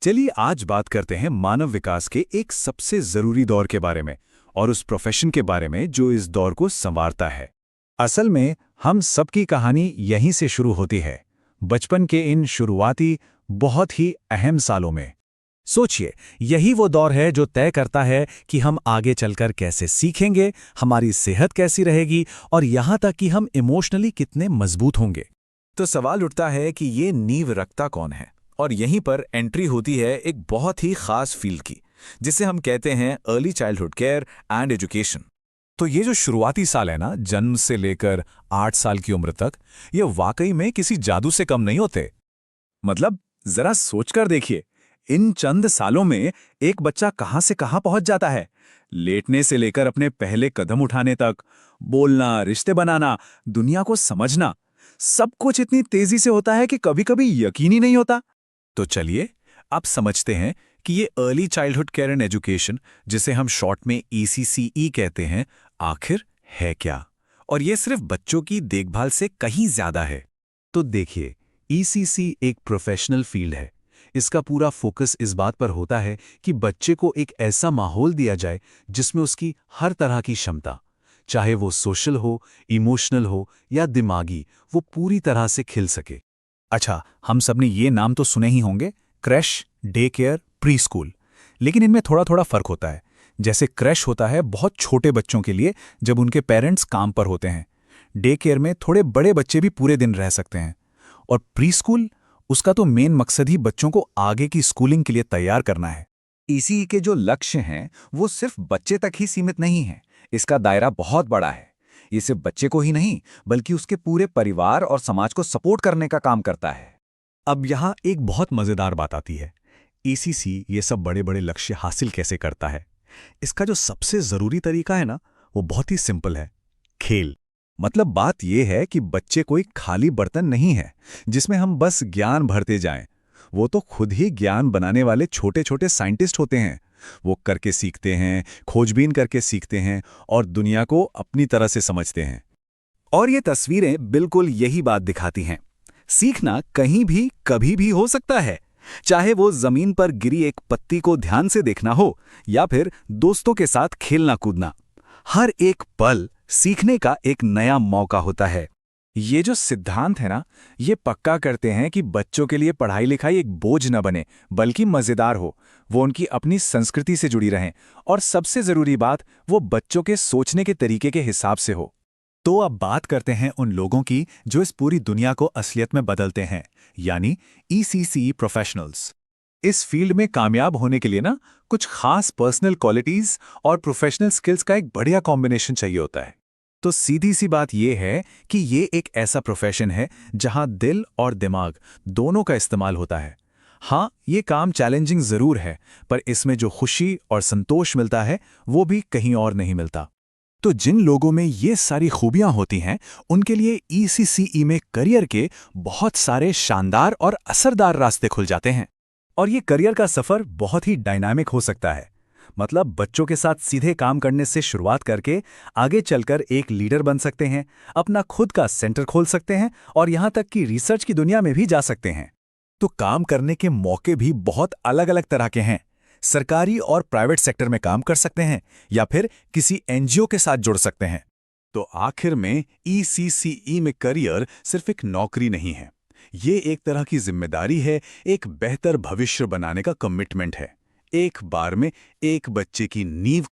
चलिए आज बात करते हैं मानव विकास के एक सबसे जरूरी दौर के बारे में और उस प्रोफेशन के बारे में जो इस दौर को संवारता है। असल में हम सबकी कहानी यहीं से शुरू होती है, बचपन के इन शुरुआती बहुत ही अहम सालों में। सोचिए, यही वो दौर है जो तय करता है कि हम आगे चलकर कैसे सीखेंगे, हमारी सेहत कैसी रहेगी और यहाँ तक कि हम इमोशनली कितने मजबूत होंगे। तो सवाल उठता है कि ये नींव रखता कौन है, और यहीं पर एंट्री होती है एक बहुत ही खास फील्ड की, जिसे हम कहते हैं early childhood care and education. तो ये जो शुरुआती साल है ना, जन्म से लेकर 8 साल की उम्र तक, ये वाकई में किसी जादू से कम नहीं होते। मतलब जरा सोचकर देखिए, इन चंद सालों में एक बच्चा कहां से कहां पहुंच जाता है। लेटने से लेकर अपने पहले कदम उठाने तक, बोलना, रिश्ते बनाना, दुनिया को समझना, सब कुछ इतनी तेजी से होता है कि कभी-कभी यकीन ही नहीं होता। तो चलिए अब समझते हैं कि ये early childhood care and education, जिसे हम शॉर्ट में ECCE कहते हैं, आखिर है क्या, और ये सिर्फ बच्चों की देखभाल से कहीं ज्यादा है। तो देखिए, ECC एक प्रोफेशनल फील्ड है। इसका पूरा फोकस इस बात पर होता है कि बच्चे को एक ऐसा माहौल दिया जाए जिसमें उसकी हर तरह की क्षमता, चाहे वो सोशल हो, इमोशनल हो या दिमागी, वो पूरी तरह से खिल सके। अच्छा, हम सबने ये नाम तो सुने ही होंगे, crash, day care, pre school. लेकिन इनमें थोड़ा थोड़ा फर्क होता है। जैसे क्रैश होता है बहुत छोटे बच्चों के लिए जब उनके पेरेंट्स काम पर होते हैं। डे केयर में थोड़े बड़े बच्चे भी पूरे दिन रह सकते हैं। और प्री स्कूल, उसका तो मेन मकसद ही बच्चों को आगे की स्कूलिंग के लिए तैयार करना है। इसी के जो लक्ष्य हैं वो सिर्फ बच्चे तक ही सीमित नहीं है, इसका दायरा बहुत बड़ा है। ये सिर्फ बच्चे को ही नहीं बल्कि उसके पूरे परिवार और समाज को सपोर्ट करने का काम करता है। अब यहाँ एक बहुत मजेदार बात आती है। ECC ये सब बड़े बड़े लक्ष्य हासिल कैसे करता है? इसका जो सबसे जरूरी तरीका है ना, वो बहुत ही सिंपल है, खेल। मतलब बात यह है कि बच्चे कोई खाली बर्तन नहीं है जिसमें हम बस ज्ञान भरते जाएं। वो तो खुद ही ज्ञान बनाने वाले छोटे छोटे साइंटिस्ट होते हैं। वो करके सीखते हैं, खोजबीन करके सीखते हैं और दुनिया को अपनी तरह से समझते हैं। और ये तस्वीरें बिल्कुल यही बात दिखाती हैं। सीखना कहीं भी कभी भी हो सकता है, चाहे वो जमीन पर गिरी एक पत्ती को ध्यान से देखना हो या फिर दोस्तों के साथ खेलना कूदना। हर एक पल सीखने का एक नया मौका होता है। ये जो सिद्धांत है ना, ये पक्का करते हैं कि बच्चों के लिए पढ़ाई लिखाई एक बोझ न बने बल्कि मजेदार हो, वो उनकी अपनी संस्कृति से जुड़ी रहें और सबसे जरूरी बात, वो बच्चों के सोचने के तरीके के हिसाब से हो। तो अब बात करते हैं उन लोगों की जो इस पूरी दुनिया को असलियत में बदलते हैं, यानी ECC प्रोफेशनल्स। इस फील्ड में कामयाब होने के लिए ना कुछ खास पर्सनल क्वालिटीज और प्रोफेशनल स्किल्स का एक बढ़िया कॉम्बिनेशन चाहिए होता है। तो सीधी सी बात यह है कि ये एक ऐसा प्रोफेशन है जहां दिल और दिमाग दोनों का इस्तेमाल होता है। हाँ, ये काम चैलेंजिंग जरूर है, पर इसमें जो खुशी और संतोष मिलता है वो भी कहीं और नहीं मिलता। तो जिन लोगों में ये सारी खूबियां होती हैं, उनके लिए ECCE में करियर के बहुत सारे शानदार और असरदार रास्ते खुल जाते हैं। और ये करियर का सफर बहुत ही डायनामिक हो सकता है। मतलब बच्चों के साथ सीधे काम करने से शुरुआत करके आगे चलकर एक लीडर बन सकते हैं, अपना खुद का सेंटर खोल सकते हैं और यहाँ तक कि रिसर्च की दुनिया में भी जा सकते हैं। तो काम करने के मौके भी बहुत अलग अलग तरह के हैं। सरकारी और प्राइवेट सेक्टर में काम कर सकते हैं या फिर किसी NGO के साथ जुड़ सकते हैं। तो आखिर में ECCE में करियर सिर्फ एक नौकरी नहीं है, ये एक तरह की जिम्मेदारी है, एक बेहतर भविष्य बनाने का कमिटमेंट है। एक बार में एक बच्चे की नींव